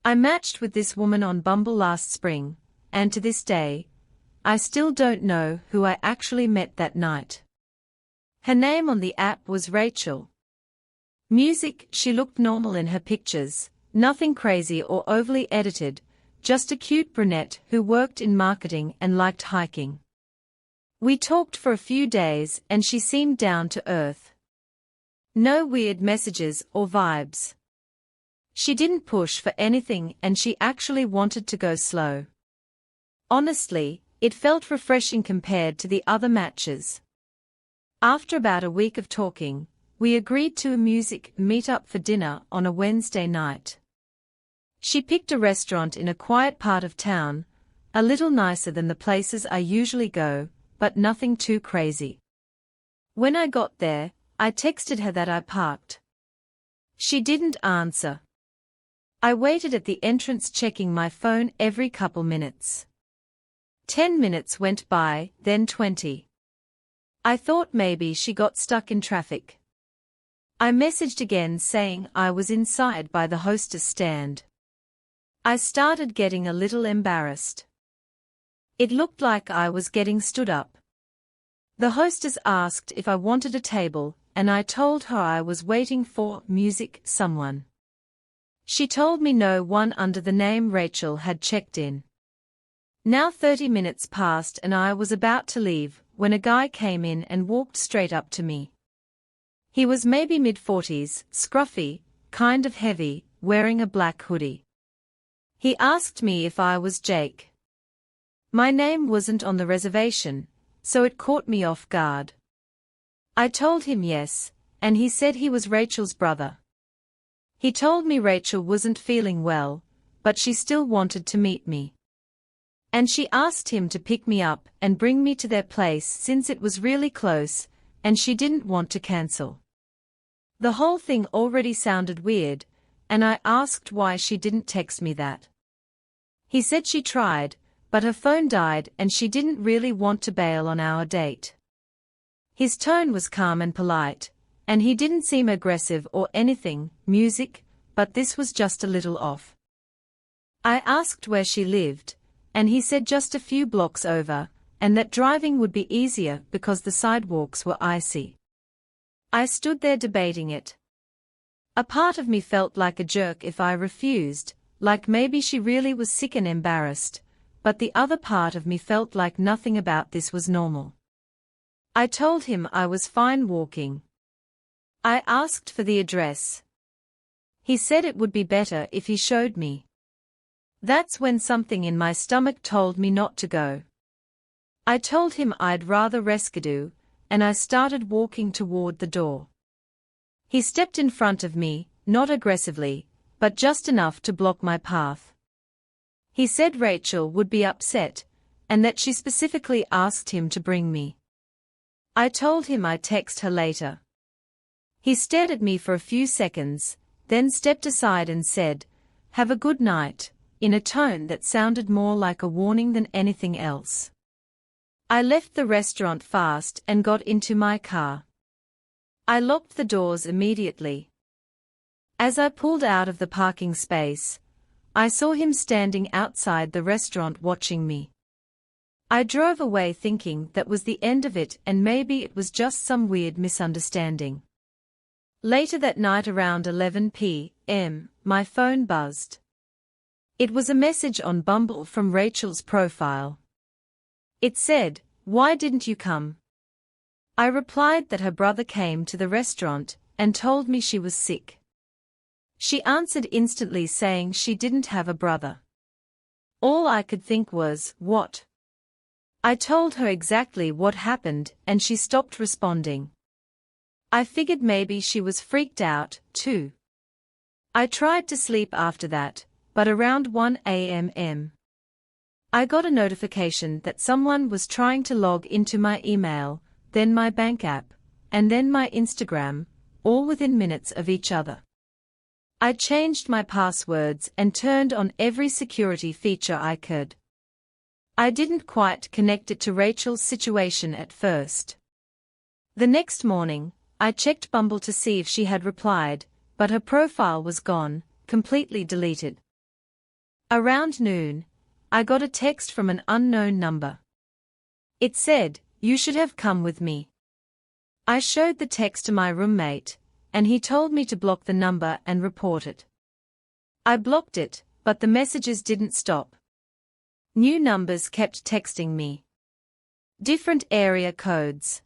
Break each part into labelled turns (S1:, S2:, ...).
S1: I matched with this woman on Bumble last spring, and to this day, I still don't know who I actually met that night. Her name on the app was Rachel. Music, she looked normal in her pictures, nothing crazy or overly edited, just a cute brunette who worked in marketing and liked hiking. We talked for a few days and she seemed down to earth. No weird messages or vibes. She didn't push for anything and she actually wanted to go slow. Honestly, it felt refreshing compared to the other matches. After about a week of talking, we agreed to a music meet-up for dinner on a Wednesday night. She picked a restaurant in a quiet part of town, a little nicer than the places I usually go, but nothing too crazy. When I got there, I texted her that I parked. She didn't answer. I waited at the entrance checking my phone every couple minutes. 10 minutes went by, then 20. I thought maybe she got stuck in traffic. I messaged again saying I was inside by the hostess stand. I started getting a little embarrassed. It looked like I was getting stood up. The hostess asked if I wanted a table, and I told her I was waiting for someone. She told me no one under the name Rachel had checked in. Now 30 minutes passed and I was about to leave, when a guy came in and walked straight up to me. He was maybe mid-40s, scruffy, kind of heavy, wearing a black hoodie. He asked me if I was Jake. My name wasn't on the reservation, so it caught me off guard. I told him yes, and he said he was Rachel's brother. He told me Rachel wasn't feeling well, but she still wanted to meet me. And she asked him to pick me up and bring me to their place since it was really close, and she didn't want to cancel. The whole thing already sounded weird, and I asked why she didn't text me that. He said she tried, but her phone died and she didn't really want to bail on our date. His tone was calm and polite, and he didn't seem aggressive or anything, but this was just a little off. I asked where she lived, and he said just a few blocks over, and that driving would be easier because the sidewalks were icy. I stood there debating it. A part of me felt like a jerk if I refused, like maybe she really was sick and embarrassed, but the other part of me felt like nothing about this was normal. I told him I was fine walking. I asked for the address. He said it would be better if he showed me. That's when something in my stomach told me not to go. I told him I'd rather reschedule, and I started walking toward the door. He stepped in front of me, not aggressively, but just enough to block my path. He said Rachel would be upset, and that she specifically asked him to bring me. I told him I'd text her later. He stared at me for a few seconds, then stepped aside and said, "Have a good night," in a tone that sounded more like a warning than anything else. I left the restaurant fast and got into my car. I locked the doors immediately. As I pulled out of the parking space, I saw him standing outside the restaurant watching me. I drove away thinking that was the end of it and maybe it was just some weird misunderstanding. Later that night around 11 p.m., my phone buzzed. It was a message on Bumble from Rachel's profile. It said, "Why didn't you come?" I replied that her brother came to the restaurant and told me she was sick. She answered instantly saying she didn't have a brother. All I could think was, what? I told her exactly what happened and she stopped responding. I figured maybe she was freaked out, too. I tried to sleep after that, but around 1 a.m. I got a notification that someone was trying to log into my email, then my bank app, and then my Instagram, all within minutes of each other. I changed my passwords and turned on every security feature I could. I didn't quite connect it to Rachel's situation at first. The next morning, I checked Bumble to see if she had replied, but her profile was gone, completely deleted. Around noon, I got a text from an unknown number. It said, "You should have come with me." I showed the text to my roommate, and he told me to block the number and report it. I blocked it, but the messages didn't stop. New numbers kept texting me. Different area codes.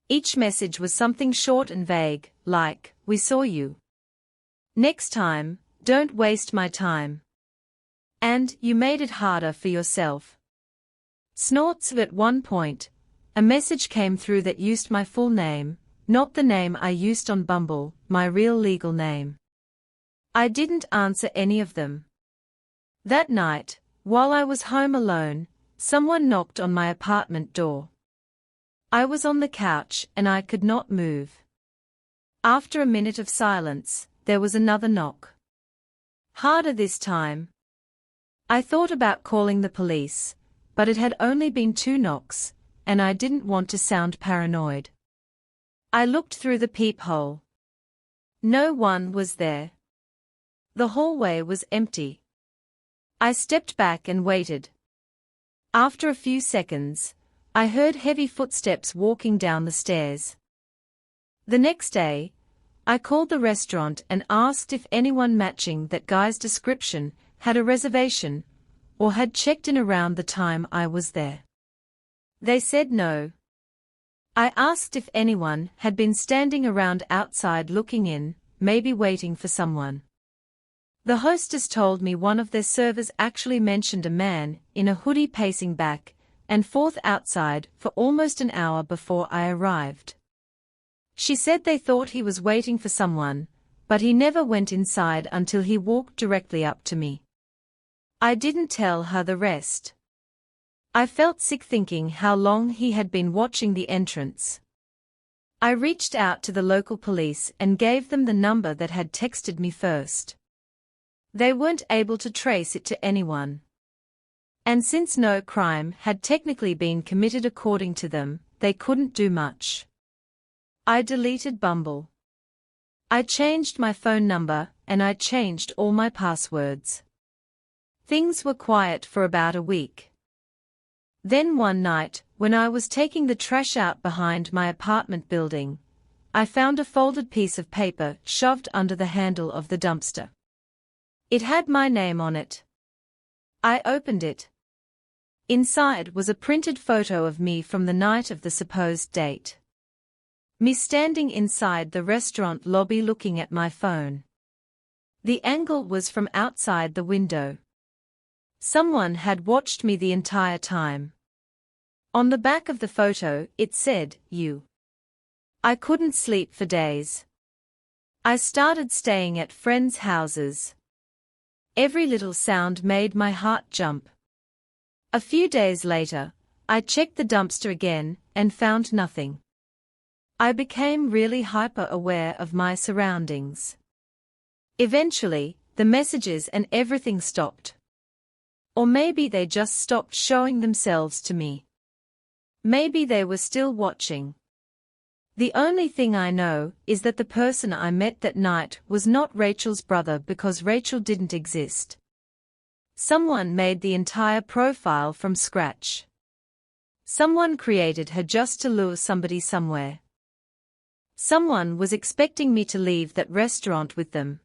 S1: Each message was something short and vague, like, "We saw you. Next time, don't waste my time." And, "You made it harder for yourself." Snorts. At one point, a message came through that used my full name, not the name I used on Bumble, my real legal name. I didn't answer any of them. That night, while I was home alone, someone knocked on my apartment door. I was on the couch and I could not move. After a minute of silence, there was another knock. Harder this time. I thought about calling the police, but it had only been 2 knocks, and I didn't want to sound paranoid. I looked through the peephole. No one was there. The hallway was empty. I stepped back and waited. After a few seconds, I heard heavy footsteps walking down the stairs. The next day, I called the restaurant and asked if anyone matching that guy's description had a reservation or had checked in around the time I was there. They said no. I asked if anyone had been standing around outside looking in, maybe waiting for someone. The hostess told me one of their servers actually mentioned a man in a hoodie pacing back and forth outside for almost an hour before I arrived. She said they thought he was waiting for someone, but he never went inside until he walked directly up to me. I didn't tell her the rest. I felt sick thinking how long he had been watching the entrance. I reached out to the local police and gave them the number that had texted me first. They weren't able to trace it to anyone. And since no crime had technically been committed according to them, they couldn't do much. I deleted Bumble. I changed my phone number and I changed all my passwords. Things were quiet for about a week. Then one night, when I was taking the trash out behind my apartment building, I found a folded piece of paper shoved under the handle of the dumpster. It had my name on it. I opened it. Inside was a printed photo of me from the night of the supposed date. Me standing inside the restaurant lobby looking at my phone. The angle was from outside the window. Someone had watched me the entire time. On the back of the photo, it said, "You." I couldn't sleep for days. I started staying at friends' houses. Every little sound made my heart jump. A few days later, I checked the dumpster again and found nothing. I became really hyper-aware of my surroundings. Eventually, the messages and everything stopped. Or maybe they just stopped showing themselves to me. Maybe they were still watching. The only thing I know is that the person I met that night was not Rachel's brother because Rachel didn't exist. Someone made the entire profile from scratch. Someone created her just to lure somebody somewhere. Someone was expecting me to leave that restaurant with them.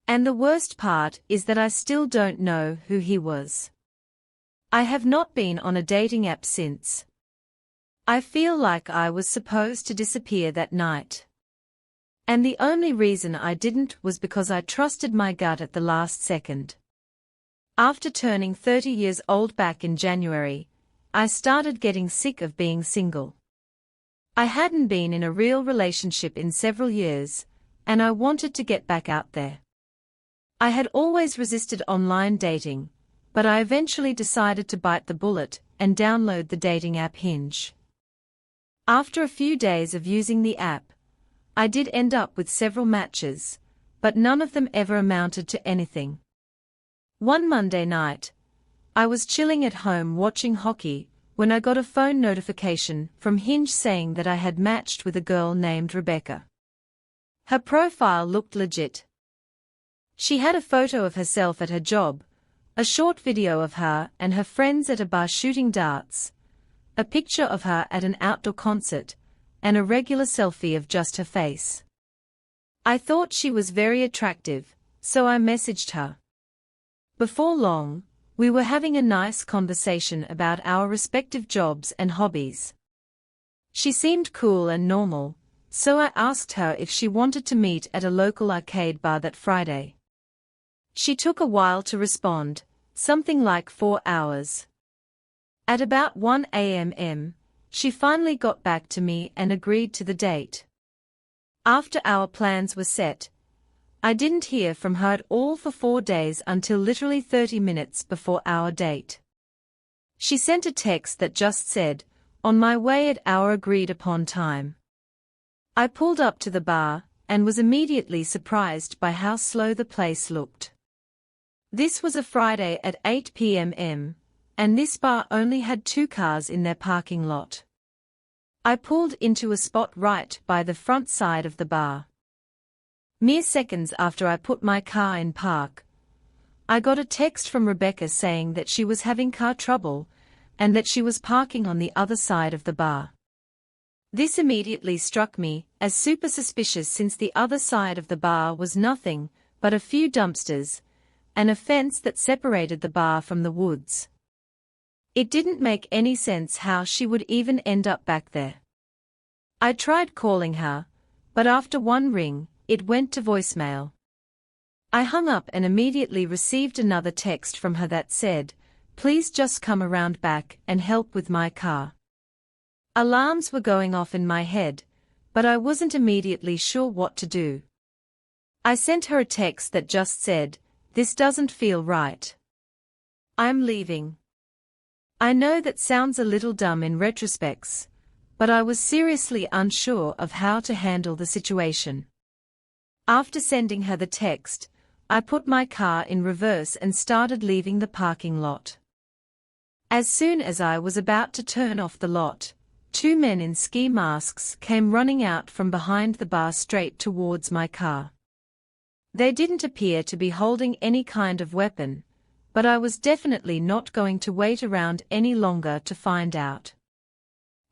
S1: And the worst part is that I still don't know who he was. I have not been on a dating app since. I feel like I was supposed to disappear that night. And the only reason I didn't was because I trusted my gut at the last second. After turning 30 years old back in January, I started getting sick of being single. I hadn't been in a real relationship in several years, and I wanted to get back out there. I had always resisted online dating, but I eventually decided to bite the bullet and download the dating app Hinge. After a few days of using the app, I did end up with several matches, but none of them ever amounted to anything. One Monday night, I was chilling at home watching hockey when I got a phone notification from Hinge saying that I had matched with a girl named Rebecca. Her profile looked legit. She had a photo of herself at her job, A short video of her and her friends at a bar shooting darts, a picture of her at an outdoor concert, and a regular selfie of just her face. I thought she was very attractive, so I messaged her. Before long, we were having a nice conversation about our respective jobs and hobbies. She seemed cool and normal, so I asked her if she wanted to meet at a local arcade bar that Friday. She took a while to respond, something like 4 hours. At about 1 a.m., she finally got back to me and agreed to the date. After our plans were set, I didn't hear from her at all for 4 days until literally 30 minutes before our date. She sent a text that just said, "On my way at our agreed-upon time." I pulled up to the bar, and was immediately surprised by how slow the place looked. This was a Friday at 8 p.m., and this bar only had 2 cars in their parking lot. I pulled into a spot right by the front side of the bar. Mere seconds after I put my car in park, I got a text from Rebecca saying that she was having car trouble, and that she was parking on the other side of the bar. This immediately struck me as super suspicious, since the other side of the bar was nothing but a few dumpsters, and a fence that separated the bar from the woods. It didn't make any sense how she would even end up back there. I tried calling her, but after one ring, it went to voicemail. I hung up and immediately received another text from her that said, "Please just come around back and help with my car." Alarms were going off in my head, but I wasn't immediately sure what to do. I sent her a text that just said, "This doesn't feel right. I'm leaving." I know that sounds a little dumb in retrospects, but I was seriously unsure of how to handle the situation. After sending her the text, I put my car in reverse and started leaving the parking lot. As soon as I was about to turn off the lot, 2 men in ski masks came running out from behind the bar straight towards my car. They didn't appear to be holding any kind of weapon, but I was definitely not going to wait around any longer to find out.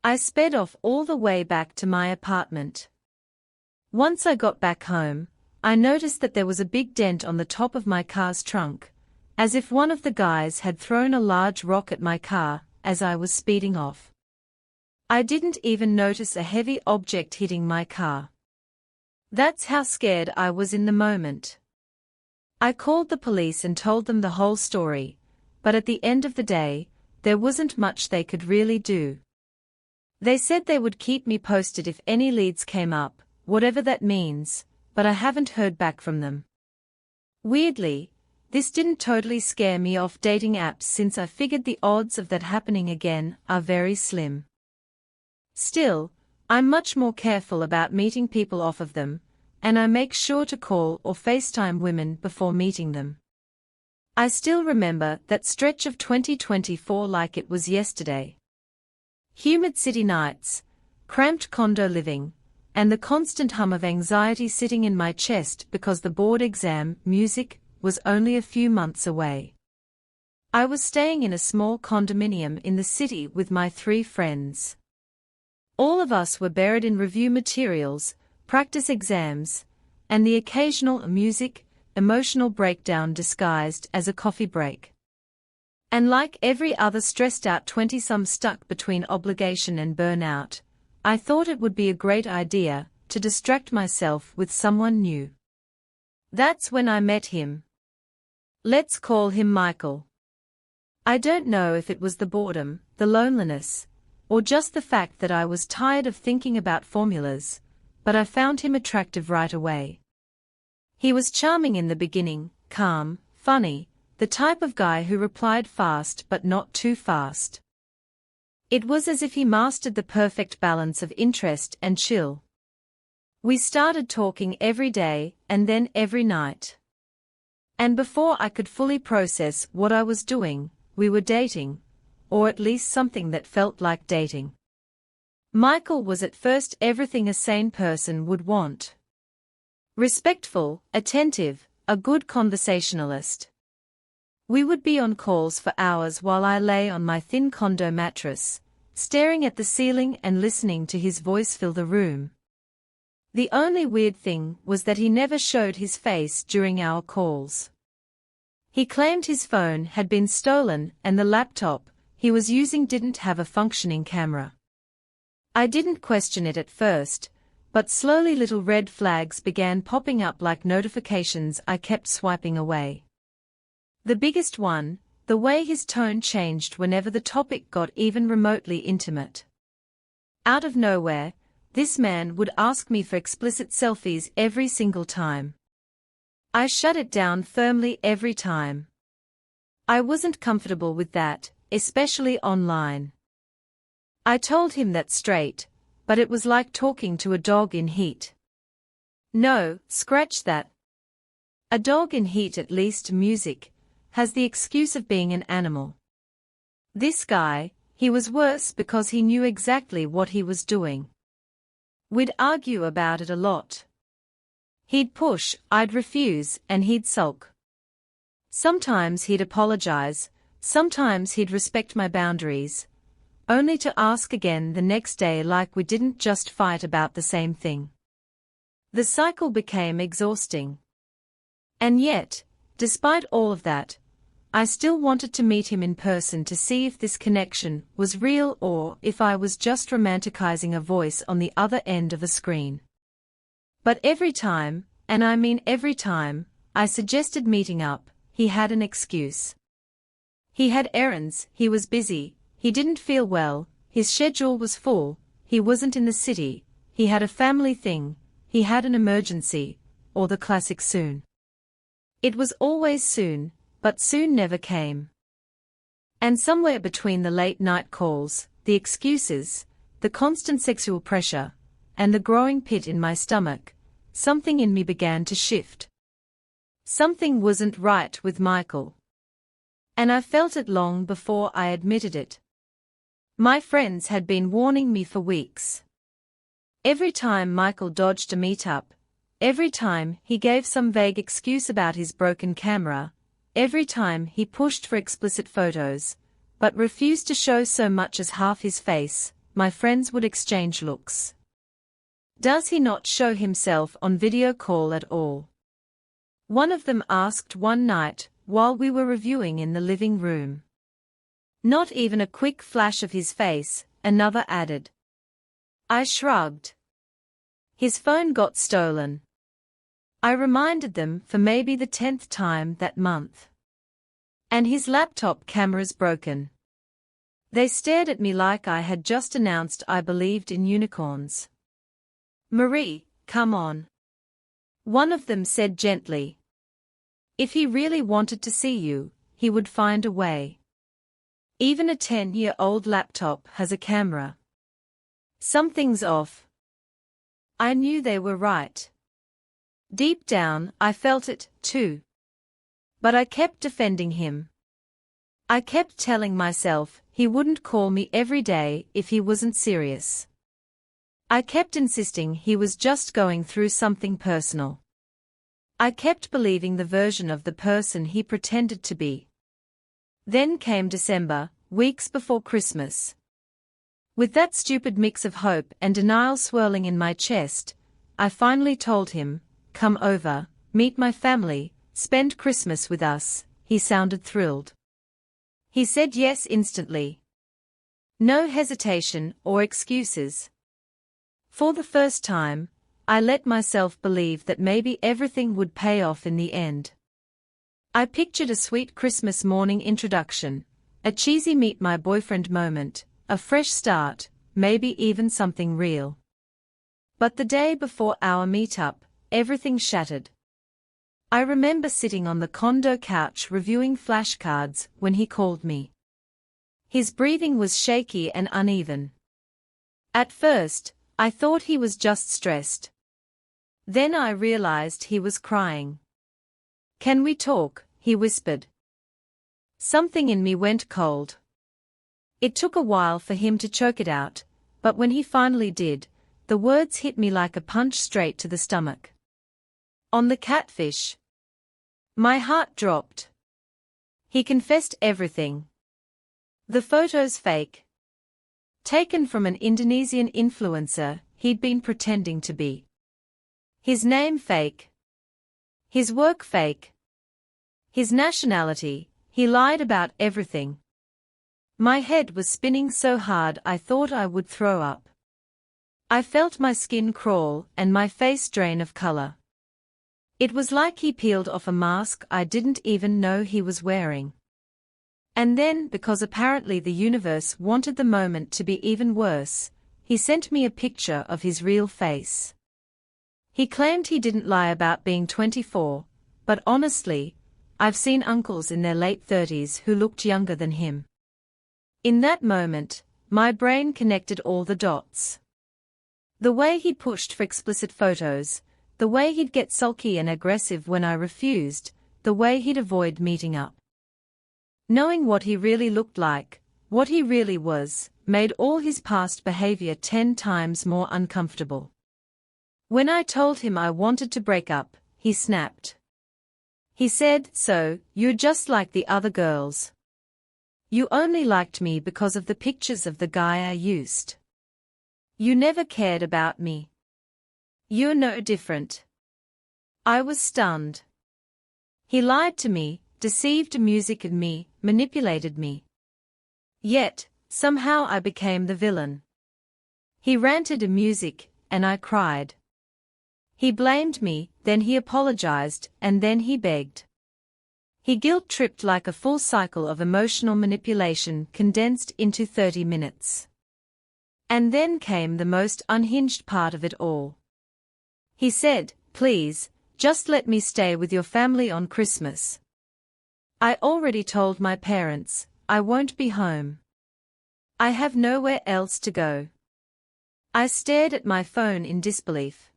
S1: I sped off all the way back to my apartment. Once I got back home, I noticed that there was a big dent on the top of my car's trunk, as if one of the guys had thrown a large rock at my car as I was speeding off. I didn't even notice a heavy object hitting my car. That's how scared I was in the moment. I called the police and told them the whole story, but at the end of the day, there wasn't much they could really do. They said they would keep me posted if any leads came up, whatever that means, but I haven't heard back from them. Weirdly, this didn't totally scare me off dating apps, since I figured the odds of that happening again are very slim. Still, I'm much more careful about meeting people off of them, and I make sure to call or FaceTime women before meeting them. I still remember that stretch of 2024 like it was yesterday. Humid city nights, cramped condo living, and the constant hum of anxiety sitting in my chest because the board exam music was only a few months away. I was staying in a small condominium in the city with my 3 friends. All of us were buried in review materials, practice exams, and the occasional emotional breakdown disguised as a coffee break. And like every other stressed-out 20-some stuck between obligation and burnout, I thought it would be a great idea to distract myself with someone new. That's when I met him. Let's call him Michael. I don't know if it was the boredom, the loneliness, or just the fact that I was tired of thinking about formulas, but I found him attractive right away. He was charming in the beginning, calm, funny, the type of guy who replied fast but not too fast. It was as if he mastered the perfect balance of interest and chill. We started talking every day and then every night. And before I could fully process what I was doing, we were dating, or at least something that felt like dating. Michael was at first everything a sane person would want. Respectful, attentive, a good conversationalist. We would be on calls for hours while I lay on my thin condo mattress, staring at the ceiling and listening to his voice fill the room. The only weird thing was that he never showed his face during our calls. He claimed his phone had been stolen and the laptop he was using didn't have a functioning camera. I didn't question it at first, but slowly little red flags began popping up like notifications I kept swiping away. The biggest one, the way his tone changed whenever the topic got even remotely intimate. Out of nowhere, this man would ask me for explicit selfies every single time. I shut it down firmly every time. I wasn't comfortable with that, especially online. I told him that straight, but it was like talking to a dog in heat. No, scratch that. A dog in heat, at least music, has the excuse of being an animal. This guy, he was worse because he knew exactly what he was doing. We'd argue about it a lot. He'd push, I'd refuse, and he'd sulk. Sometimes he'd apologize, sometimes he'd respect my boundaries, only to ask again the next day like we didn't just fight about the same thing. The cycle became exhausting. And yet, despite all of that, I still wanted to meet him in person to see if this connection was real or if I was just romanticizing a voice on the other end of a screen. But every time, and I mean every time, I suggested meeting up, he had an excuse. He had errands, he was busy, he didn't feel well, his schedule was full, he wasn't in the city, he had a family thing, he had an emergency, or the classic soon. It was always soon, but soon never came. And somewhere between the late-night calls, the excuses, the constant sexual pressure, and the growing pit in my stomach, something in me began to shift. Something wasn't right with Michael. And I felt it long before I admitted it. My friends had been warning me for weeks. Every time Michael dodged a meetup, every time he gave some vague excuse about his broken camera, every time he pushed for explicit photos, but refused to show so much as half his face, my friends would exchange looks. Does he not show himself on video call at all? One of them asked one night, while we were reviewing in the living room. Not even a quick flash of his face, another added. I shrugged. His phone got stolen. I reminded them for maybe the 10th time that month. And his laptop camera's broken. They stared at me like I had just announced I believed in unicorns. Marie, come on. One of them said gently. If he really wanted to see you, he would find a way. Even a 10-year-old laptop has a camera. Something's off. I knew they were right. Deep down, I felt it, too. But I kept defending him. I kept telling myself he wouldn't call me every day if he wasn't serious. I kept insisting he was just going through something personal. I kept believing the version of the person he pretended to be. Then came December, weeks before Christmas. With that stupid mix of hope and denial swirling in my chest, I finally told him, come over, meet my family, spend Christmas with us. He sounded thrilled. He said yes instantly. No hesitation or excuses. For the first time, I let myself believe that maybe everything would pay off in the end. I pictured a sweet Christmas morning introduction, a cheesy meet my boyfriend moment, a fresh start, maybe even something real. But the day before our meetup, everything shattered. I remember sitting on the condo couch reviewing flashcards when he called me. His breathing was shaky and uneven. At first, I thought he was just stressed. Then I realized he was crying. Can we talk? He whispered. Something in me went cold. It took a while for him to choke it out, but when he finally did, the words hit me like a punch straight to the stomach. On the Catfish. My heart dropped. He confessed everything. The photos fake. Taken from an Indonesian influencer he'd been pretending to be. His name fake. His work fake. His nationality, he lied about everything. My head was spinning so hard I thought I would throw up. I felt my skin crawl and my face drain of color. It was like he peeled off a mask I didn't even know he was wearing. And then, because apparently the universe wanted the moment to be even worse, he sent me a picture of his real face. He claimed he didn't lie about being 24, but honestly, I've seen uncles in their late 30s who looked younger than him. In that moment, my brain connected all the dots. The way he pushed for explicit photos, the way he'd get sulky and aggressive when I refused, the way he'd avoid meeting up. Knowing what he really looked like, what he really was, made all his past behavior 10 times more uncomfortable. When I told him I wanted to break up, he snapped. He said, "So, you're just like the other girls. You only liked me because of the pictures of the guy I used. You never cared about me. You're no different." I was stunned. He lied to me, deceived music and me, manipulated me. Yet, somehow I became the villain. He ranted in music, and I cried. He blamed me, then he apologized, and then he begged. He guilt-tripped like a full cycle of emotional manipulation condensed into 30 minutes. And then came the most unhinged part of it all. He said, "Please, just let me stay with your family on Christmas. I already told my parents, I won't be home. I have nowhere else to go." I stared at my phone in disbelief.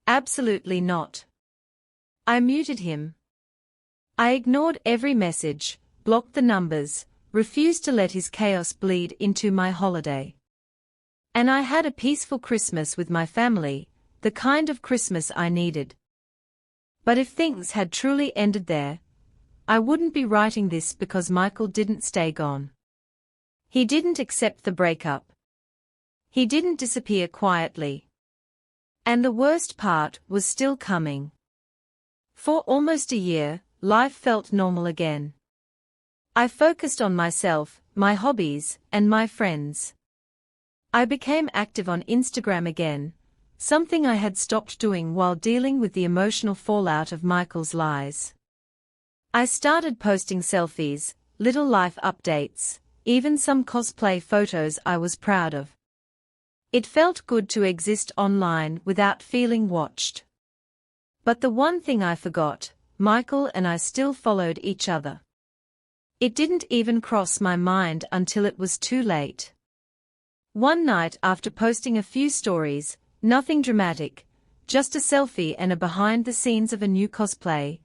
S1: Absolutely not. I muted him. I ignored every message, blocked the numbers, refused to let his chaos bleed into my holiday. And I had a peaceful Christmas with my family, the kind of Christmas I needed. But if things had truly ended there, I wouldn't be writing this because Michael didn't stay gone. He didn't accept the breakup. He didn't disappear quietly. And the worst part was still coming. For almost a year, life felt normal again. I focused on myself, my hobbies, and my friends. I became active on Instagram again, something I had stopped doing while dealing with the emotional fallout of Michael's lies. I started posting selfies, little life updates, even some cosplay photos I was proud of. It felt good to exist online without feeling watched. But the one thing I forgot, Michael and I still followed each other. It didn't even cross my mind until it was too late. One night after posting a few stories, nothing dramatic, just a selfie and a behind the scenes of a new cosplay,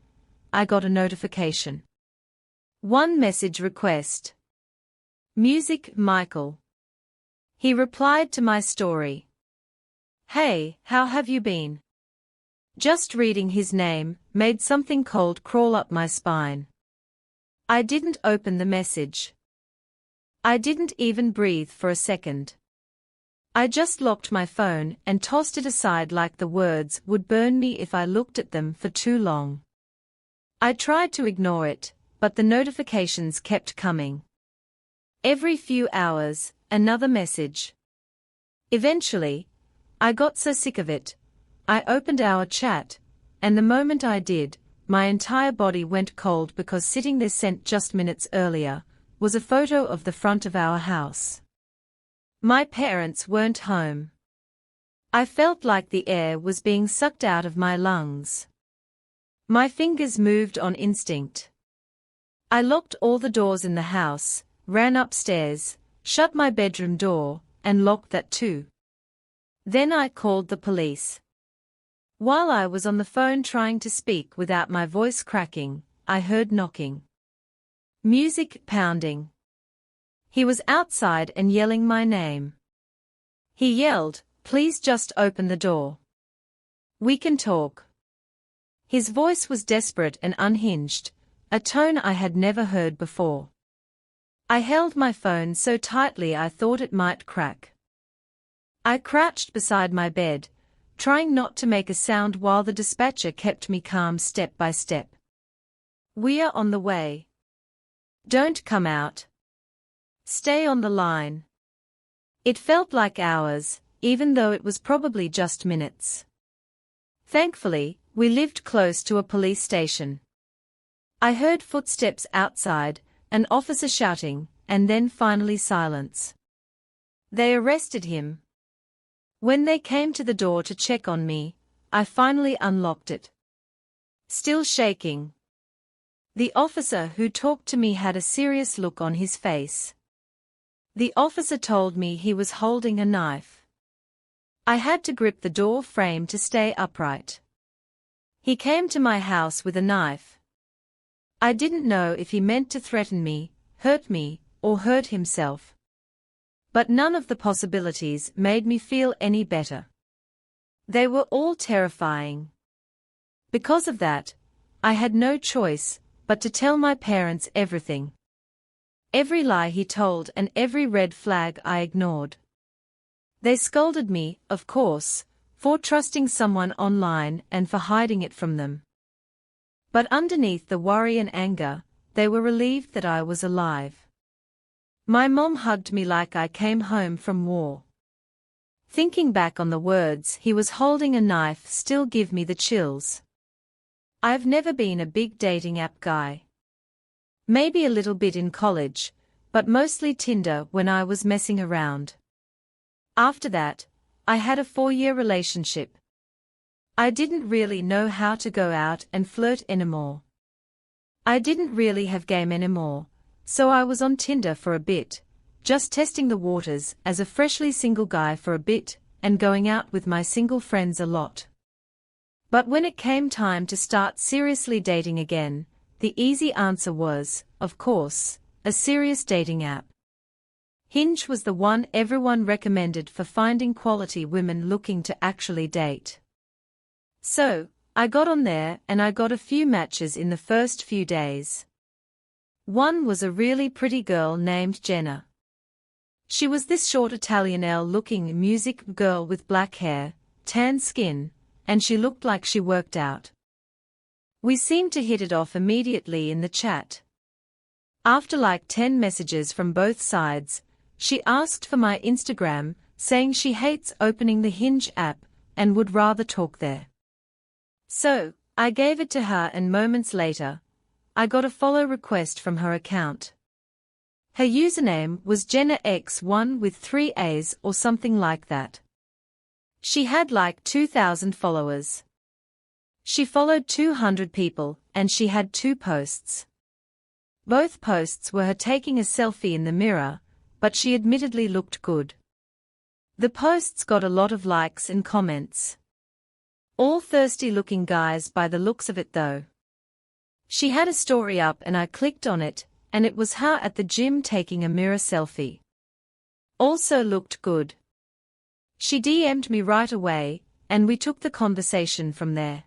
S1: I got a notification. One message request. Music, Michael. He replied to my story. "Hey, how have you been?" Just reading his name made something cold crawl up my spine. I didn't open the message. I didn't even breathe for a second. I just locked my phone and tossed it aside like the words would burn me if I looked at them for too long. I tried to ignore it, but the notifications kept coming. Every few hours, another message. Eventually, I got so sick of it, I opened our chat, and the moment I did, my entire body went cold because sitting there sent just minutes earlier, was a photo of the front of our house. My parents weren't home. I felt like the air was being sucked out of my lungs. My fingers moved on instinct. I locked all the doors in the house, ran upstairs, shut my bedroom door, and locked that too. Then I called the police. While I was on the phone trying to speak without my voice cracking, I heard knocking. Music pounding. He was outside and yelling my name. He yelled, "Please just open the door. We can talk." His voice was desperate and unhinged, a tone I had never heard before. I held my phone so tightly I thought it might crack. I crouched beside my bed, trying not to make a sound while the dispatcher kept me calm step by step. "We are on the way. Don't come out. Stay on the line." It felt like hours, even though it was probably just minutes. Thankfully, we lived close to a police station. I heard footsteps outside, an officer shouting, and then finally silence. They arrested him. When they came to the door to check on me, I finally unlocked it. Still shaking. The officer who talked to me had a serious look on his face. The officer told me he was holding a knife. I had to grip the door frame to stay upright. He came to my house with a knife. I didn't know if he meant to threaten me, or hurt himself. But none of the possibilities made me feel any better. They were all terrifying. Because of that, I had no choice but to tell my parents everything. Every lie he told and every red flag I ignored. They scolded me, of course, for trusting someone online and for hiding it from them. But underneath the worry and anger, they were relieved that I was alive. My mom hugged me like I came home from war. Thinking back on the words "he was holding a knife" still give me the chills. I've never been a big dating app guy. Maybe a little bit in college, but mostly Tinder when I was messing around. After that, I had a 4-year relationship. I didn't really know how to go out and flirt anymore. I didn't really have game anymore, so I was on Tinder for a bit, just testing the waters as a freshly single guy for a bit, and going out with my single friends a lot. But when it came time to start seriously dating again, the easy answer was, of course, a serious dating app. Hinge was the one everyone recommended for finding quality women looking to actually date. So, I got on there and I got a few matches in the first few days. One was a really pretty girl named Jenna. She was this short Italianelle-looking music girl with black hair, tan skin, and she looked like she worked out. We seemed to hit it off immediately in the chat. After like 10 messages from both sides, she asked for my Instagram, saying she hates opening the Hinge app and would rather talk there. So, I gave it to her and moments later, I got a follow request from her account. Her username was JennaX1 with 3 A's or something like that. She had like 2,000 followers. She followed 200 people and she had 2 posts. Both posts were her taking a selfie in the mirror, but she admittedly looked good. The posts got a lot of likes and comments. All thirsty-looking guys by the looks of it though. She had a story up and I clicked on it, and it was her at the gym taking a mirror selfie. Also looked good. She DM'd me right away, and we took the conversation from there.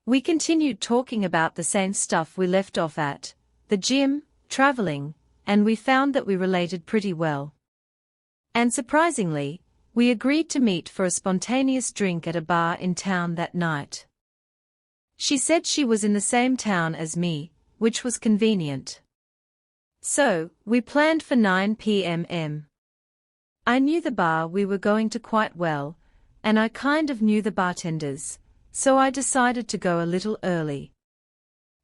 S1: We continued talking about the same stuff we left off at, the gym, traveling, and we found that we related pretty well. And surprisingly, we agreed to meet for a spontaneous drink at a bar in town that night. She said she was in the same town as me, which was convenient. So, we planned for 9 p.m. I knew the bar we were going to quite well, and I kind of knew the bartenders, so I decided to go a little early.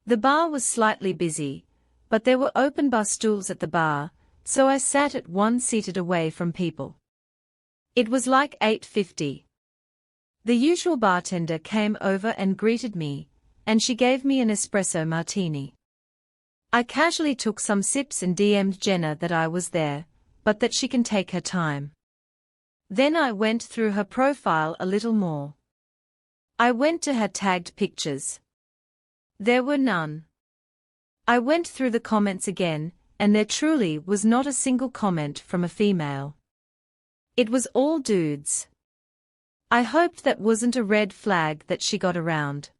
S1: The bar was slightly busy, but there were open bar stools at the bar, so I sat at one seated away from people. It was like 8:50. The usual bartender came over and greeted me, and she gave me an espresso martini. I casually took some sips and DM'd Jenna that I was there, but that she can take her time. Then I went through her profile a little more. I went to her tagged pictures. There were none. I went through the comments again, and there truly was not a single comment from a female. It was all dudes. I hoped that wasn't a red flag that she got around.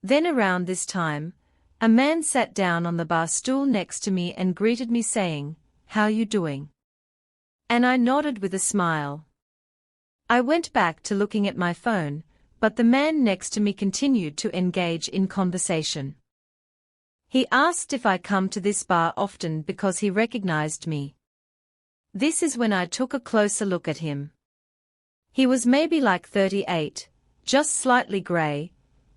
S1: Then around this time, A man sat down on the bar stool next to me and greeted me saying, "How you doing?" And I nodded with a smile. I went back to looking at my phone, but the man next to me continued to engage in conversation. He asked if I come to this bar often because he recognized me. This is when I took a closer look at him. He was maybe like 38, just slightly gray,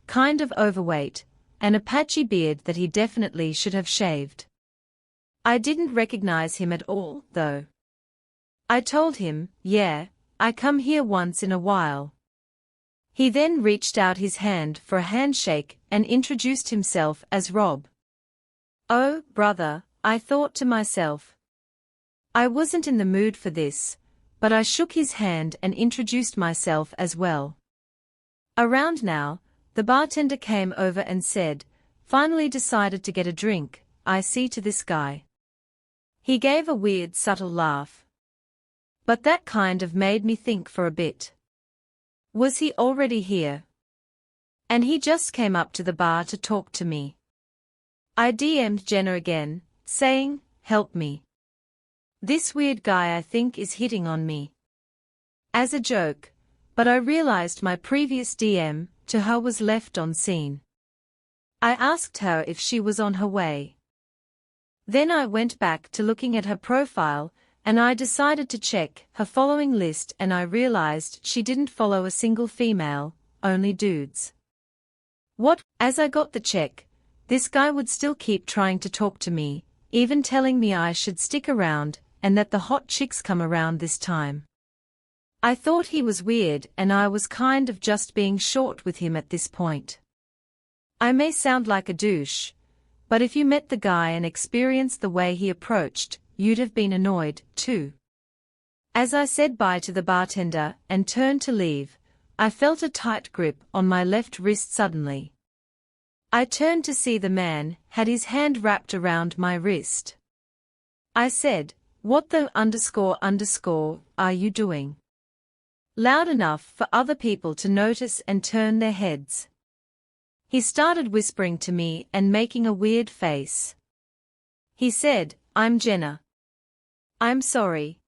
S1: kind of overweight, and a patchy beard that he definitely should have shaved. I didn't recognize him at all, though. I told him, "Yeah, I come here once in a while." He then reached out his hand for a handshake and introduced himself as Rob. "Oh, brother," I thought to myself. I wasn't in the mood for this, but I shook his hand and introduced myself as well. Around now, the bartender came over and said, "Finally decided to get a drink, I see to this guy." He gave a weird subtle laugh. But that kind of made me think for a bit. Was he already here? And he just came up to the bar to talk to me. I DM'd Jenna again, saying, "Help me. This weird guy I think is hitting on me." As a joke, but I realized my previous DM to her was left on scene. I asked her if she was on her way. Then I went back to looking at her profile, and I decided to check her following list, and I realized she didn't follow a single female, only dudes. What? As I got the check, this guy would still keep trying to talk to me, even telling me I should stick around, and that the hot chicks come around this time. I thought he was weird, and I was kind of just being short with him at this point. I may sound like a douche, but if you met the guy and experienced the way he approached, you'd have been annoyed, too. As I said bye to the bartender and turned to leave, I felt a tight grip on my left wrist suddenly. I turned to see the man had his hand wrapped around my wrist. I said, "What the _ are you doing?" Loud enough for other people to notice and turn their heads. He started whispering to me and making a weird face. He said, "I'm Jenna. I'm sorry.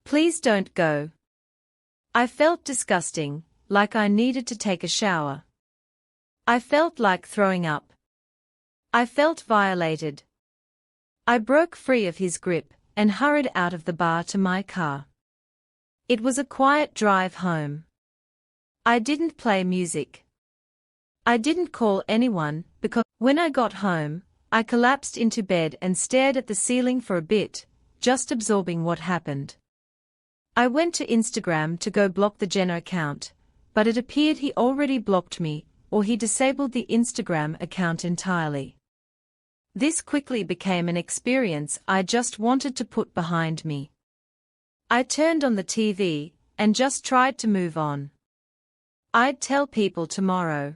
S1: Please don't go." I felt disgusting, like I needed to take a shower. I felt like throwing up. I felt violated. I broke free of his grip and hurried out of the bar to my car. It was a quiet drive home. I didn't play music. I didn't call anyone because when I got home, I collapsed into bed and stared at the ceiling for a bit, just absorbing what happened. I went to Instagram to go block the Jenna account, but it appeared he already blocked me, or he disabled the Instagram account entirely. This quickly became an experience I just wanted to put behind me. I turned on the TV and just tried to move on. I'd tell people tomorrow.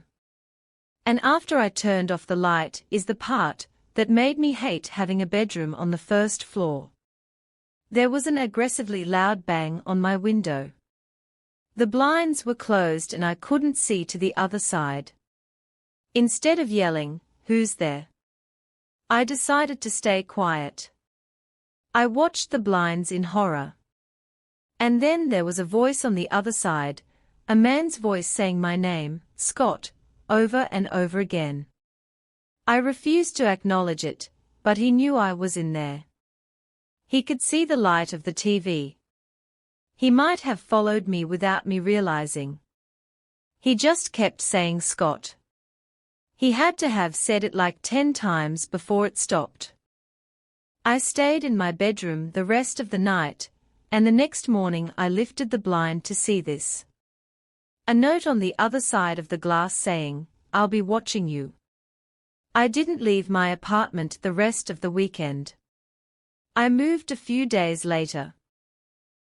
S1: And after I turned off the light is the part that made me hate having a bedroom on the first floor. There was an aggressively loud bang on my window. The blinds were closed and I couldn't see to the other side. Instead of yelling, "Who's there?" I decided to stay quiet. I watched the blinds in horror. And then there was a voice on the other side, a man's voice saying my name, Scott, over and over again. I refused to acknowledge it, but he knew I was in there. He could see the light of the TV. He might have followed me without me realizing. He just kept saying Scott. He had to have said it like 10 times before it stopped. I stayed in my bedroom the rest of the night, and the next morning I lifted the blind to see this. A note on the other side of the glass saying, "I'll be watching you." I didn't leave my apartment the rest of the weekend. I moved a few days later.